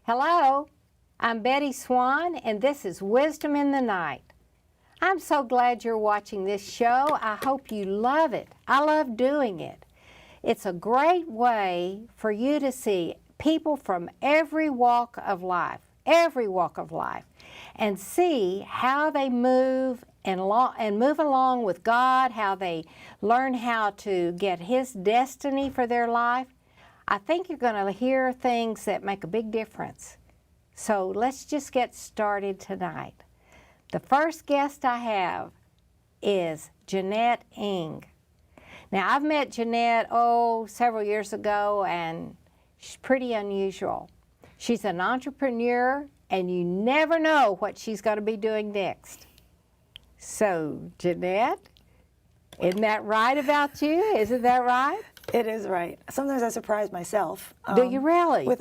Hello, I'm Betty Swan, and this is Wisdom in the Night. I'm so glad you're watching this show. I hope you love it. I love doing it. It's a great way for you to see people from every walk of life, and see how they move and move along with God, how they learn how to get His destiny for their life. I think you're going to hear things that make a big difference. So let's just get started tonight. The first guest I have is Jeanette Ng. Now, I've met Jeanette, several years ago, and she's pretty unusual. She's an entrepreneur, and you never know what she's going to be doing next. So, Jeanette, isn't that right about you? Isn't that right? It is right. Sometimes I surprise myself. Do you really? With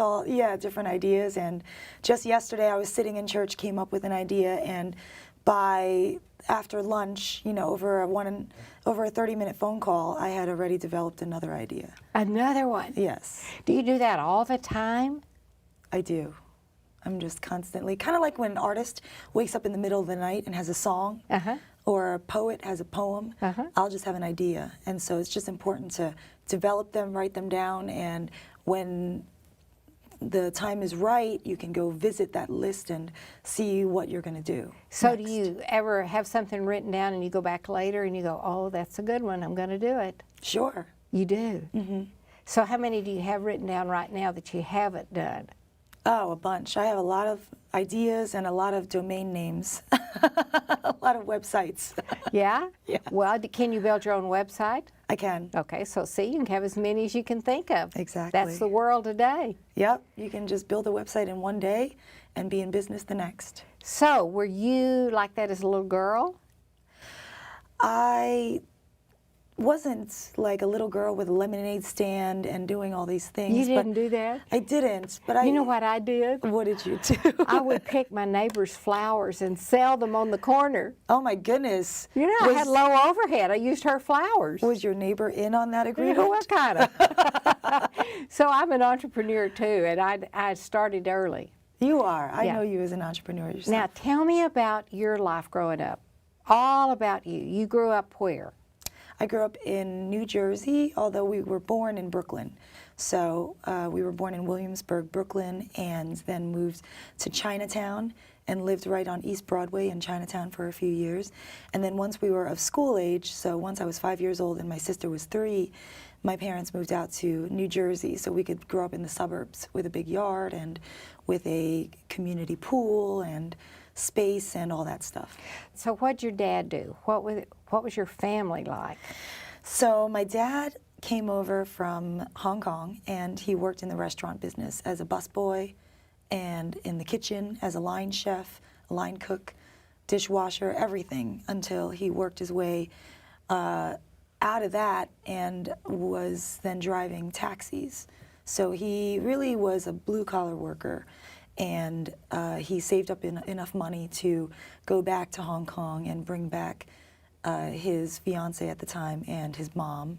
different ideas. And just yesterday I was sitting in church, came up with an idea, and after lunch, over a 30-minute phone call, I had already developed another idea. Another one? Yes. Do you do that all the time? I do. I'm just constantly, kind of like when an artist wakes up in the middle of the night and has a song, or a poet has a poem, I'll just have an idea. And so it's just important to develop them, write them down, and when the time is right, you can go visit that list and see what you're going to do. So next. Do you ever have something written down and you go back later and you go, oh, that's a good one, I'm going to do it? Sure. You do? Mm-hmm. So how many do you have written down right now that you haven't done? Oh, a bunch. I have a lot of ideas and a lot of domain names, a lot of websites. Yeah? Yeah. Well, can you build your own website? I can. Okay, so see, you can have as many as you can think of. Exactly. That's the world today. Yep, you can just build a website in one day and be in business the next. So, were you like that as a little girl? I wasn't like a little girl with a lemonade stand and doing all these things. You didn't do that? I didn't, but You know what I did? What did you do? I would pick my neighbor's flowers and sell them on the corner. Oh my goodness. You know, I had low overhead. I used her flowers. Was your neighbor in on that agreement? You know, what kind of? So I'm an entrepreneur too, and I started early. You are. I Yeah. know you as an entrepreneur yourself. Now tell me about your life growing up. All about you. You grew up where? I grew up in New Jersey, although we were born in Brooklyn. So we were born in Williamsburg, Brooklyn, and then moved to Chinatown and lived right on East Broadway in Chinatown for a few years. And then once we were of school age, so once I was 5 years old and my sister was 3, my parents moved out to New Jersey so we could grow up in the suburbs with a big yard and with a community pool and space and all that stuff. So what'd your dad do? What was your family like? So my dad came over from Hong Kong, and he worked in the restaurant business as a busboy and in the kitchen as a line chef, a line cook, dishwasher, everything, until he worked his way out of that and was then driving taxis. So he really was a blue-collar worker. And he saved up enough money to go back to Hong Kong and bring back his fiance at the time and his mom,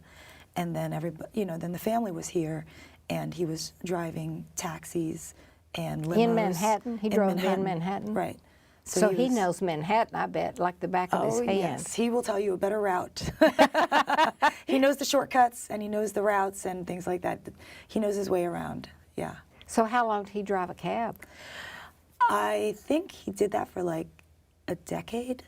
and then then the family was here, and he was driving taxis and limos. In Manhattan? He drove in Manhattan? Right. So he knows Manhattan, I bet, like the back of his hand. Yes, he will tell you a better route. He knows the shortcuts, and he knows the routes and things like that. He knows his way around, yeah. So how long did he drive a cab? I think he did that for like a decade.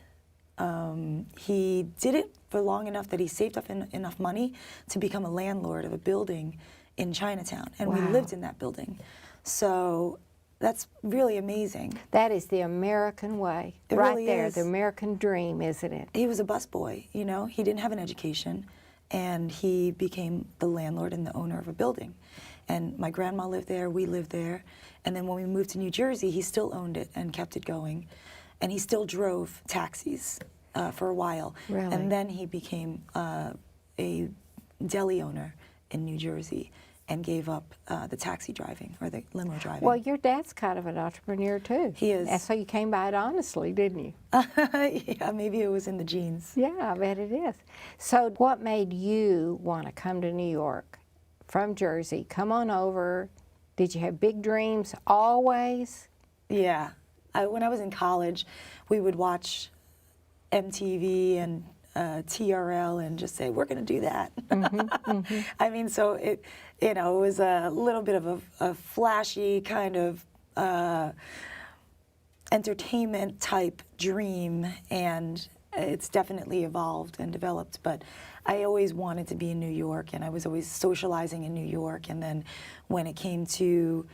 He did it for long enough that he saved up enough money to become a landlord of a building in Chinatown, and we lived in that building. So that's really amazing. That is the American way. It right really there, is. the American dream, isn't it? He was a busboy, he didn't have an education, and he became the landlord and the owner of a building. And my grandma lived there, we lived there, and then when we moved to New Jersey, he still owned it and kept it going. And he still drove taxis for a while. Really? And then he became a deli owner in New Jersey. and gave up the taxi driving or the limo driving. Well, your dad's kind of an entrepreneur too. He is. And so you came by it honestly, didn't you? Yeah, maybe it was in the genes. Yeah, I bet it is. So what made you want to come to New York from Jersey? Come on over. Did you have big dreams always? Yeah. When I was in college, we would watch MTV and TRL and just say, we're going to do that. I mean, so it was a little bit of a flashy kind of entertainment type dream, and it's definitely evolved and developed. But I always wanted to be in New York, and I was always socializing in New York. And then when it came to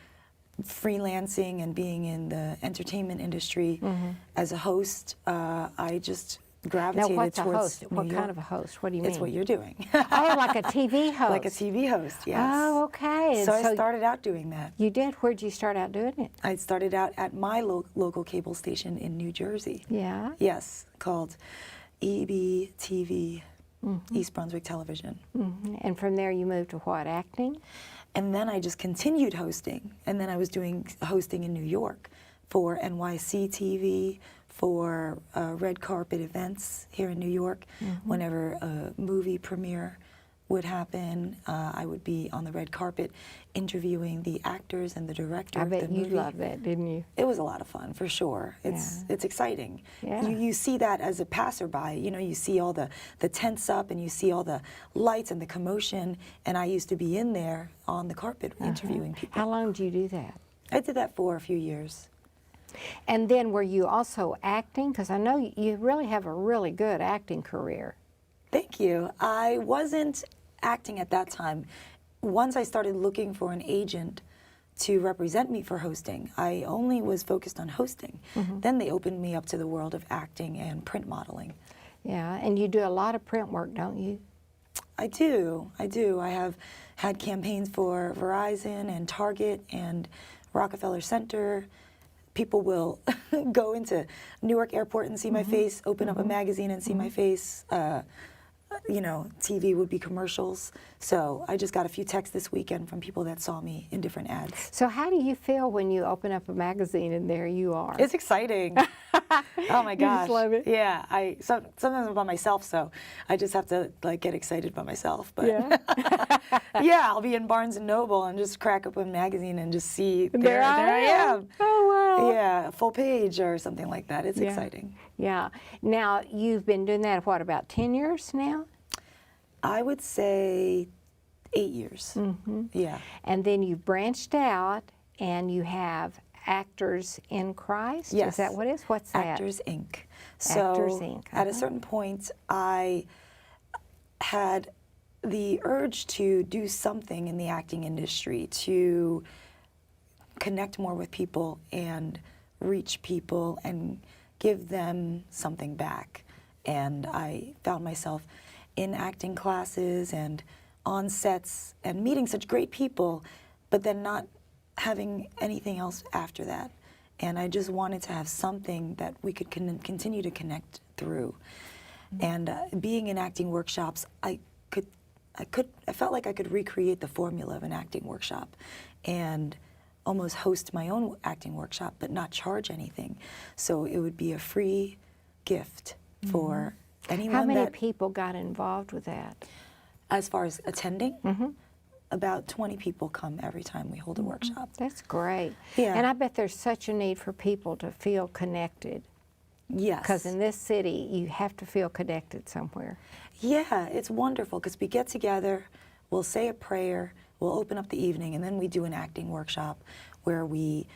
freelancing and being in the entertainment industry as a host, I just gravitated Now, what's a towards host? New What York. kind of a host? What do you mean? It's what you're doing. Oh, like a TV host. Like a TV host, yes. Oh, okay. And So I started out doing that. You did? Where'd you start out doing it? I started out at my local cable station in New Jersey. Yeah. Yes, called EBTV, East Brunswick Television. And from there you moved to what, acting? And then I just continued hosting. And then I was doing hosting in New York for NYC TV, for red carpet events here in New York. Whenever a movie premiere would happen, I would be on the red carpet interviewing the actors and the director I of the bet movie. you loved that, didn't you? It was a lot of fun, for sure. It's exciting. Yeah. You see that as a passerby. You know, you see all the tents up and you see all the lights and the commotion. And I used to be in there on the carpet interviewing people. How long did you do that? I did that for a few years. And then were you also acting? Because I know you really have a really good acting career. Thank you. I wasn't acting at that time. Once I started looking for an agent to represent me for hosting, I only was focused on hosting. Then they opened me up to the world of acting and print modeling. Yeah, and you do a lot of print work, don't you? I do. I have had campaigns for Verizon and Target and Rockefeller Center. People will go into Newark Airport and see my face, open up a magazine and see my face. You know, TV would be commercials. So I just got a few texts this weekend from people that saw me in different ads. So how do you feel when you open up a magazine and there you are? It's exciting. Oh my gosh. just love it? Yeah, sometimes I'm by myself, so I just have to like get excited by myself. But Yeah. yeah, I'll be in Barnes and Noble and just crack up a magazine and just see There I am. Oh, wow. Yeah, a full page or something like that. It's exciting. Yeah. Now, you've been doing that, what, about 10 years now? I would say 8 years. Yeah. And then you've branched out and you have Actors in Christ? Yes. Is that what it is? What's that? Actors Inc. Actors So Inc. at a certain point, I had the urge to do something in the acting industry to connect more with people and reach people and give them something back. And I found myself in acting classes and on sets and meeting such great people, but then not having anything else after that. And I just wanted to have something that we could continue to connect through. And being in acting workshops, I felt like I could recreate the formula of an acting workshop and almost host my own acting workshop, but not charge anything. So it would be a free gift for anyone. How many people got involved with that? As far as attending, about 20 people come every time we hold a workshop. That's great. Yeah. And I bet there's such a need for people to feel connected. Yes. Because in this city, you have to feel connected somewhere. Yeah, it's wonderful because we get together, we'll say a prayer, we'll open up the evening, and then we do an acting workshop where we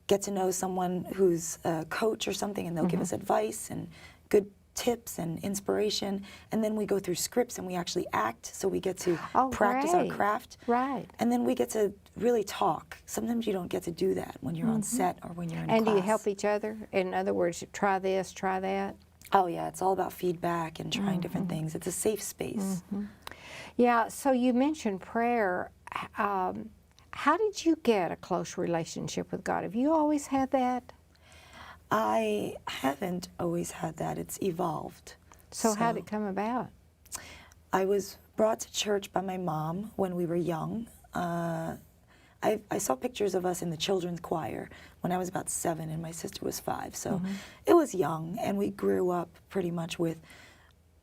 get to know someone who's a coach or something, and they'll give us advice and good tips and inspiration, and then we go through scripts and we actually act, so we get to practice our great. craft. Right. And then we get to really talk. Sometimes you don't get to do that when you're on set or when you're in And class. do you help each other? In other words, try this, try that? Oh yeah, it's all about feedback and trying different things. It's a safe space. Yeah, so you mentioned prayer. How did you get a close relationship with God? Have you always had that? I haven't always had that. It's evolved. So how did it come about? I was brought to church by my mom when we were young. I saw pictures of us in the children's choir when I was about 7 and my sister was 5. So it was young, and we grew up pretty much with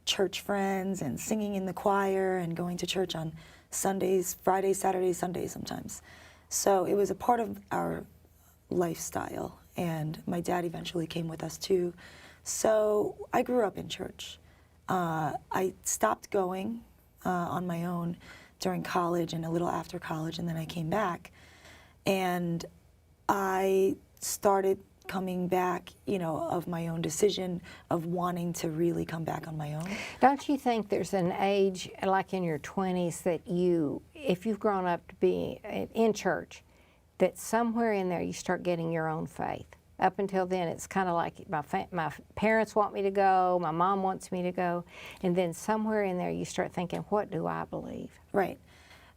church friends and singing in the choir and going to church on Sundays, Fridays, Saturdays, Sundays sometimes. So it was a part of our lifestyle, and my dad eventually came with us too. So I grew up in church. I stopped going on my own during college and a little after college, and then I came back, and I started coming back, you know, of my own decision of wanting to really come back on my own. Don't you think there's an age, like in your 20s, that you, if you've grown up to be in church, that somewhere in there you start getting your own faith? Up until then, it's kind of like my parents want me to go, my mom wants me to go, and then somewhere in there you start thinking, what do I believe? Right.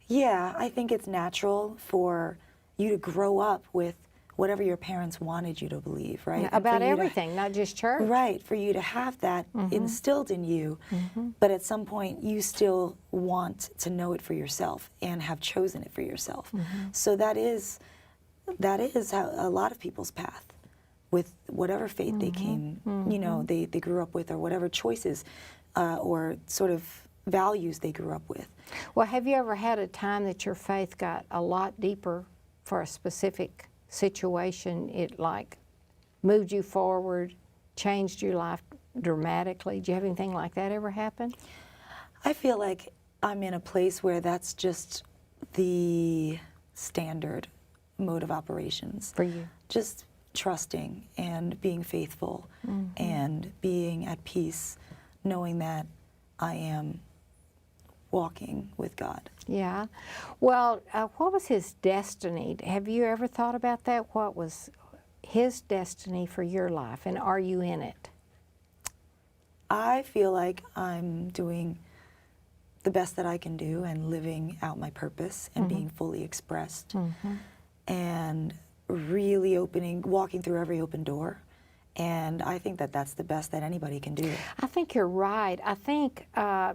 Yeah, I think it's natural for you to grow up with whatever your parents wanted you to believe, right? About everything, not just church. Right, for you to have that instilled in you, but at some point you still want to know it for yourself and have chosen it for yourself. So that is how a lot of people's path, with whatever faith they came, you know, they grew up with, or whatever choices or sort of values they grew up with. Well, have you ever had a time that your faith got a lot deeper for a specific situation? It like moved you forward, changed your life dramatically? Do you have anything like that ever happen? I feel like I'm in a place where that's just the standard mode of operations. For you? Just trusting and being faithful and being at peace, knowing that I am walking with God. Yeah. Well, what was his destiny? Have you ever thought about that? What was his destiny for your life, and are you in it? I feel like I'm doing the best that I can do and living out my purpose and being fully expressed and really walking through every open door. And I think that that's the best that anybody can do. I think you're right. I think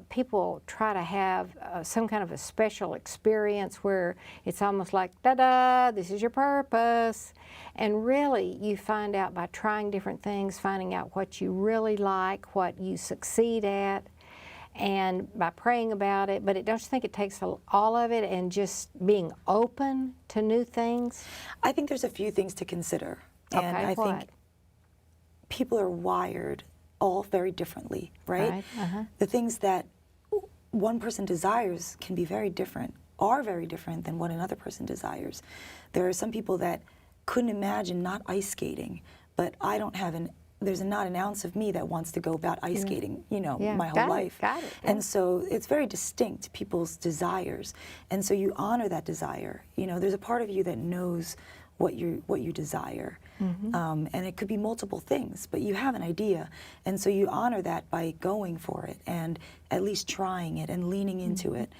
people try to have some kind of a special experience where it's almost like, da-da, this is your purpose. And really, you find out by trying different things, finding out what you really like, what you succeed at, and by praying about it. But don't you think it takes all of it and just being open to new things? I think there's a few things to consider. And Okay, I what? think people are wired all very differently, right? The things that one person desires can be very different, are very different than what another person desires. There are some people that couldn't imagine not ice skating, but I don't have there's not an ounce of me that wants to go about ice skating, you know, my whole life. Got it. And so it's very distinct, people's desires. And so you honor that desire. You know, there's a part of you that knows what you desire. And it could be multiple things, but you have an idea. And so you honor that by going for it and at least trying it and leaning into it.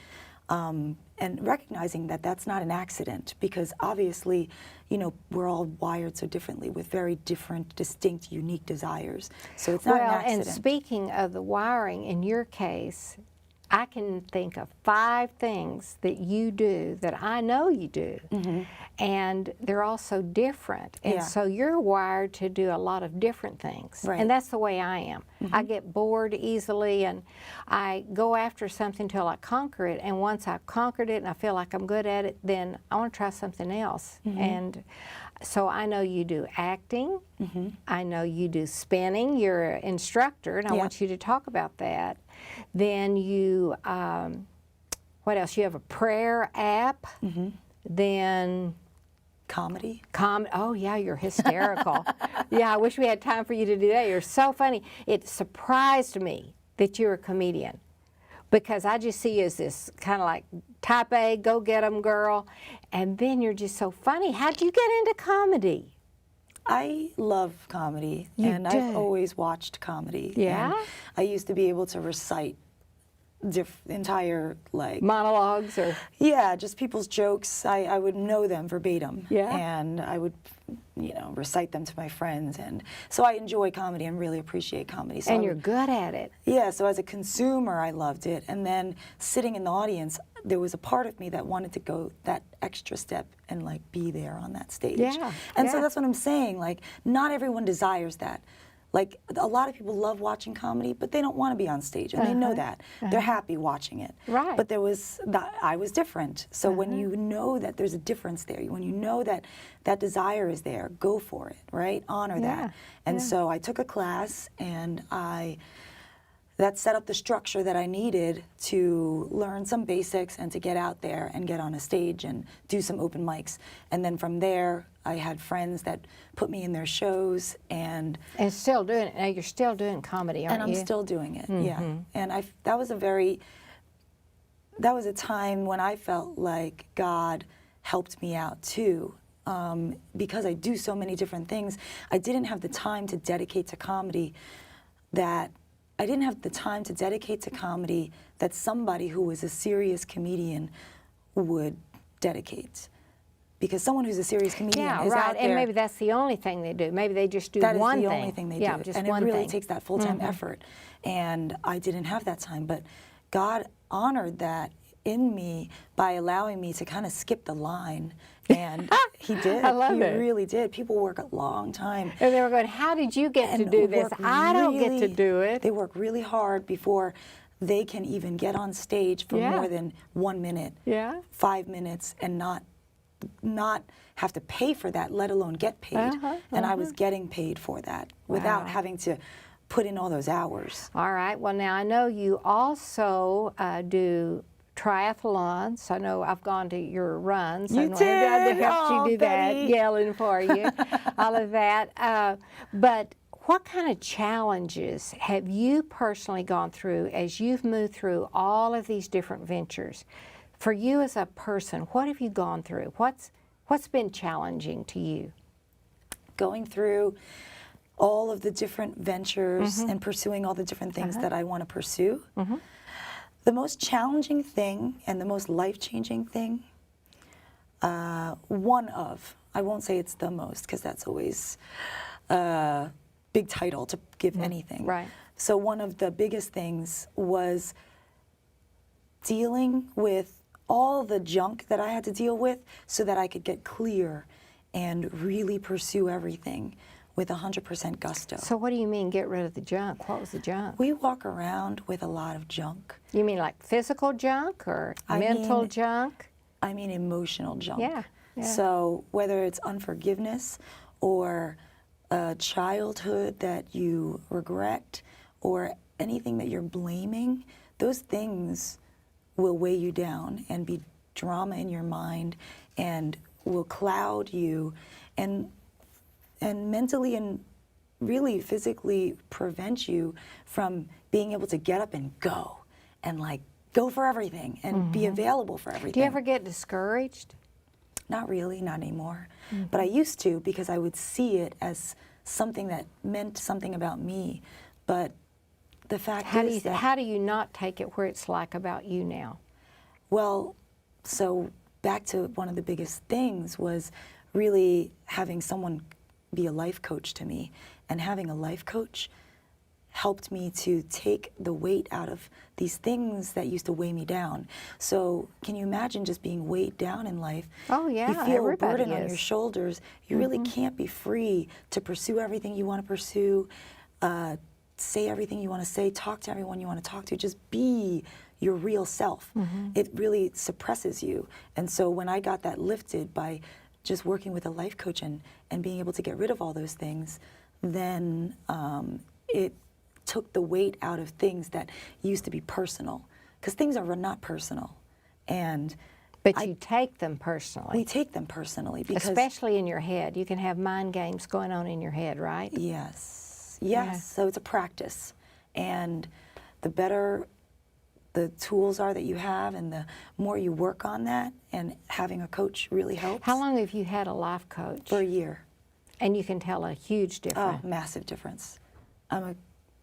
And recognizing that that's not an accident, because obviously, you know, we're all wired so differently with very different, distinct, unique desires. So it's not an accident. And speaking of the wiring, in your case, I can think of 5 things that you do that I know you do, and they're all so different. And so you're wired to do a lot of different things. Right. And that's the way I am. I get bored easily, and I go after something till I conquer it. And once I've conquered it and I feel like I'm good at it, then I want to try something else. And so I know you do acting. I know you do spinning. You're an instructor, and I want you to talk about that. Then you, what else? You have a prayer app. Then Comedy. Oh, yeah, you're hysterical. Yeah, I wish we had time for you to do that. You're so funny. It surprised me that you're a comedian, because I just see you as this kind of like type A, go get 'em girl, and then you're just so funny. How did you get into comedy? I love comedy, and I've always watched comedy. Yeah? And I used to be able to recite entire, like... Monologues or... Yeah, just people's jokes. I would know them verbatim. Yeah. And I would, you know, recite them to my friends. And so I enjoy comedy and really appreciate comedy. So And you're good at it. Yeah, so as a consumer, I loved it. And then sitting in the audience, there was a part of me that wanted to go that extra step and like be there on that stage. Yeah, And so yeah. that's what I'm saying. Like, not everyone desires that. Like, a lot of people love watching comedy, but they don't want to be on stage, and they know that. They're happy watching it. Right. But I was different. So when you know that there's a difference there, when you know that that desire is there, go for it, right? Honor that. And so I took a class, and that set up the structure that I needed to learn some basics and to get out there and get on a stage and do some open mics. And then from there, I had friends that put me in their shows, and still doing it. Now you're still doing comedy, aren't you? and I'm still doing it. Yeah. And that was a time when I felt like God helped me out too. Because I do so many different things, I didn't have the time to dedicate to comedy that somebody who was a serious comedian would dedicate. Because someone who's a serious comedian is out there. And maybe that's the only thing they do. Maybe they just do that one is the thing. only thing they yeah, do. Just and one it really thing. takes that full-time effort. And I didn't have that time. But God honored that in me by allowing me to kind of skip the line. And he did. I love he it. really did. People work a long time. And they were going, how did you get to and do this? work I don't get to really- do it. They work really hard before they can even get on stage for Yeah. more than 1 minute, Yeah. 5 minutes, and not have to pay for that, let alone get paid. And I was getting paid for that without Wow. having to put in all those hours. All right. Well, now I know you also do triathlons. I know I've gone to your runs. You I know I did? helped Oh, you do that, Betty. yelling for you, all of that. But what kind of challenges have you personally gone through as you've moved through all of these different ventures? For you as a person, what have you gone through? What's been challenging to you? Going through all of the different ventures and pursuing all the different things that I want to pursue. The most challenging thing and the most life-changing thing, I won't say it's the most, because that's always a big title to give anything. Right. So one of the biggest things was dealing with all the junk that I had to deal with so that I could get clear and really pursue everything with 100% gusto. So what do you mean get rid of the junk? What was the junk? We walk around with a lot of junk. You mean like physical junk or mental junk? I mean emotional junk. Yeah, yeah. So whether it's unforgiveness or a childhood that you regret or anything that you're blaming, those things will weigh you down and be drama in your mind and will cloud you and mentally and really physically prevent you from being able to get up and go and like go for everything and be available for everything. Do you ever get discouraged? Not really, not anymore. But I used to, because I would see it as something that meant something about me. But the fact is that, How do you not take it where it's like about you now? well, so back to one of the biggest things was really having someone be a life coach to me. And having a life coach helped me to take the weight out of these things that used to weigh me down. So can you imagine just being weighed down in life? Oh, yeah, You feel a everybody burden on is. your shoulders. You really can't be free to pursue everything you want to pursue, say everything you want to say, talk to everyone you want to talk to, just be your real self. It really suppresses you. And so when I got that lifted by just working with a life coach and being able to get rid of all those things, then it took the weight out of things that used to be personal. Because things are not personal. And But you take them personally. we take them personally. Because Especially in your head. You can have mind games going on in your head, right? Yes. Yeah. So it's a practice. And the better the tools are that you have and the more you work on that, and having a coach really helps. How long have you had a life coach? For a year. And you can tell a huge difference. Oh, massive difference. I'm a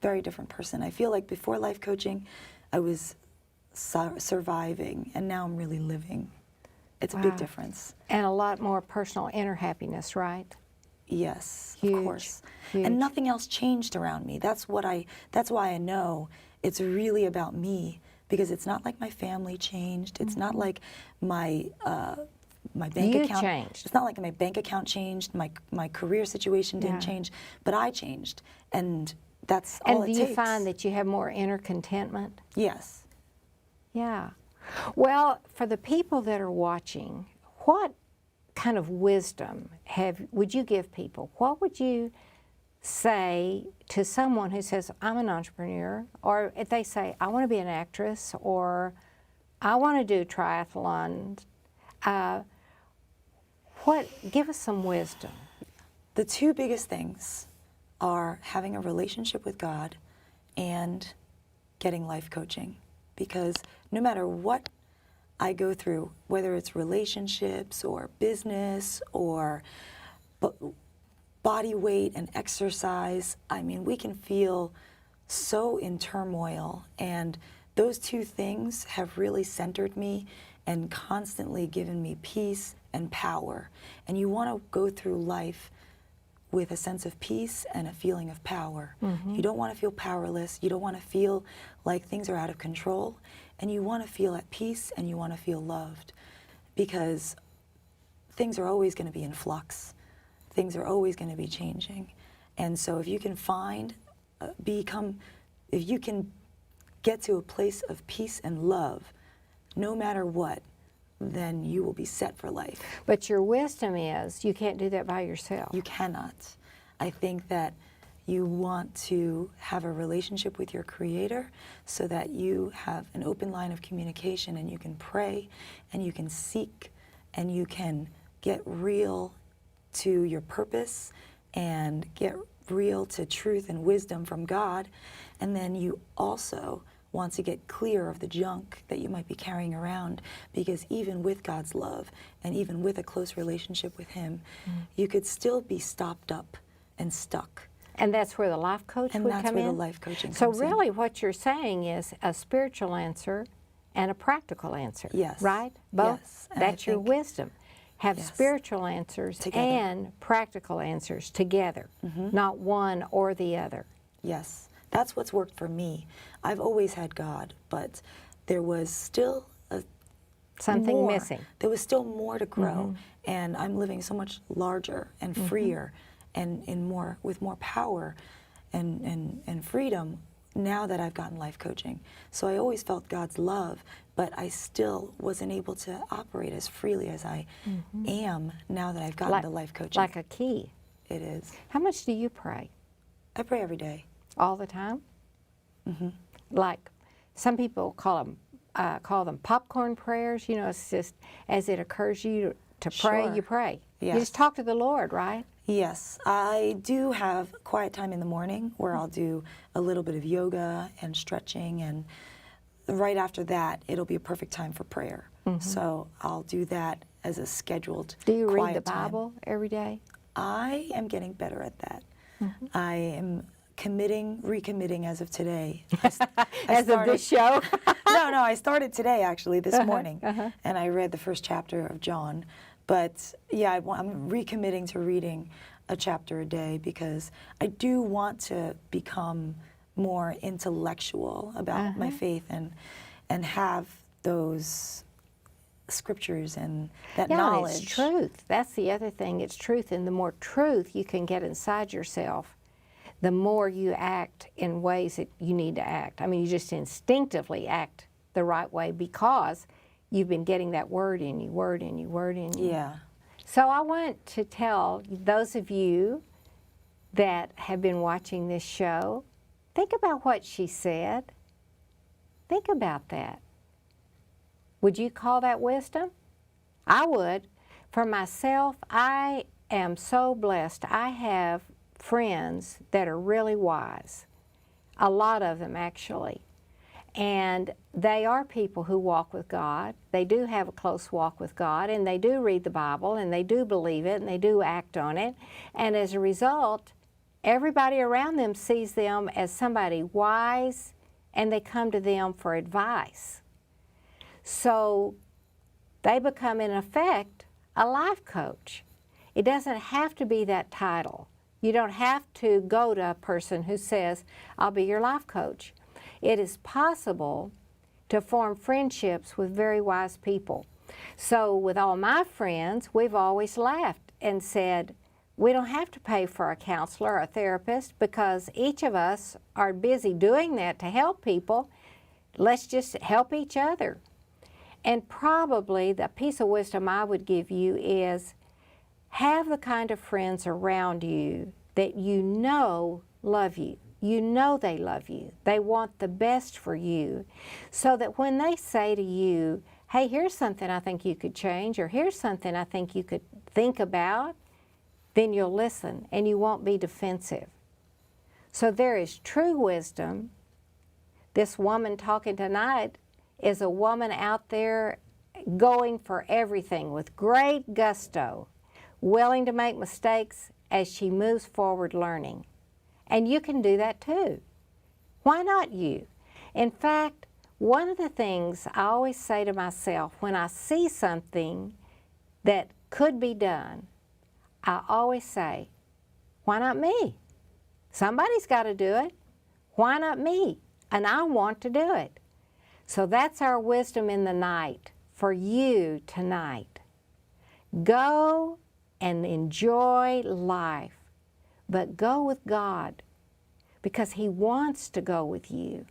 very different person. I feel like before life coaching, I was surviving, and now I'm really living. It's a big difference. And a lot more personal inner happiness, right? Yes, Huge, of course. huge. And nothing else changed around me. That's why I know it's really about me because it's not like my family changed. It's not like my my bank account changed. It's not like my bank account changed. My career situation didn't change, but I changed, and that's all it takes. And do you find that you have more inner contentment? Yes. Yeah. Well, for the people that are watching, what kind of wisdom would you give people? What would you say to someone who says, I'm an entrepreneur, or if they say, I want to be an actress, or I want to do triathlon, give us some wisdom. The two biggest things are having a relationship with God and getting life coaching, because no matter what I go through, whether it's relationships or business or body weight and exercise, I mean, we can feel so in turmoil, and those two things have really centered me and constantly given me peace and power. And you want to go through life with a sense of peace and a feeling of power. You don't want to feel powerless. You don't want to feel like things are out of control. And you want to feel at peace, and you want to feel loved, because things are always going to be in flux. Things are always going to be changing. And so if you can if you can get to a place of peace and love, no matter what, then you will be set for life. But your wisdom is you can't do that by yourself. You cannot. I think that you want to have a relationship with your Creator so that you have an open line of communication, and you can pray, and you can seek, and you can get real to your purpose and get real to truth and wisdom from God. And then you also want to get clear of the junk that you might be carrying around, because even with God's love and even with a close relationship with Him, you could still be stopped up and stuck. And that's where the life coach would come in? And that's where the life coaching so comes in. really what you're saying is a spiritual answer and a practical answer. Yes. Right? Both? Yes. And That's your wisdom. Have Yes. spiritual answers Together. and practical answers together, not one or the other. Yes. That's what's worked for me. I've always had God, but there was still Something more. missing. There was still more to grow, and I'm living so much larger and freer and with more power and freedom now that I've gotten life coaching. So I always felt God's love, but I still wasn't able to operate as freely as I am now that I've gotten the life coaching. Like a key. It is. How much do you pray? I pray every day. All the time? Like some people call them popcorn prayers. You know, it's just as it occurs to you to pray, Sure. you pray. Yes. You just talk to the Lord, right? Yes, I do have quiet time in the morning where I'll do a little bit of yoga and stretching, and right after that, it'll be a perfect time for prayer. So I'll do that as a scheduled Do you read quiet the time. Bible every day? I am getting better at that. I am recommitting as of today. As of this show? No, I started today actually, this morning, and I read the first chapter of John. But yeah, I'm recommitting to reading a chapter a day, because I do want to become more intellectual about my faith and have those scriptures and that knowledge. And it's truth. That's the other thing. It's truth, and the more truth you can get inside yourself, the more you act in ways that you need to act. I mean, you just instinctively act the right way because you've been getting that word in you, word in you, word in you. Yeah. So I want to tell those of you that have been watching this show, think about what she said. Think about that. Would you call that wisdom? I would. For myself, I am so blessed. I have friends that are really wise, a lot of them actually. And they are people who walk with God. They do have a close walk with God, and they do read the Bible, and they do believe it, and they do act on it. And as a result, everybody around them sees them as somebody wise, and they come to them for advice. So they become, in effect, a life coach. It doesn't have to be that title. You don't have to go to a person who says, I'll be your life coach. It is possible to form friendships with very wise people. So with all my friends, we've always laughed and said, we don't have to pay for a counselor or a therapist because each of us are busy doing that to help people. Let's just help each other. And probably the piece of wisdom I would give you is have the kind of friends around you that you know love you. You know they love you. They want the best for you, so that when they say to you, hey, here's something I think you could change, or here's something I think you could think about, then you'll listen and you won't be defensive. So there is true wisdom. This woman talking tonight is a woman out there going for everything with great gusto, willing to make mistakes as she moves forward learning. And you can do that too. Why not you? In fact, one of the things I always say to myself when I see something that could be done, I always say, why not me? Somebody's got to do it. Why not me? And I want to do it. So that's our wisdom in the night for you tonight. Go and enjoy life, but go with God because He wants to go with you.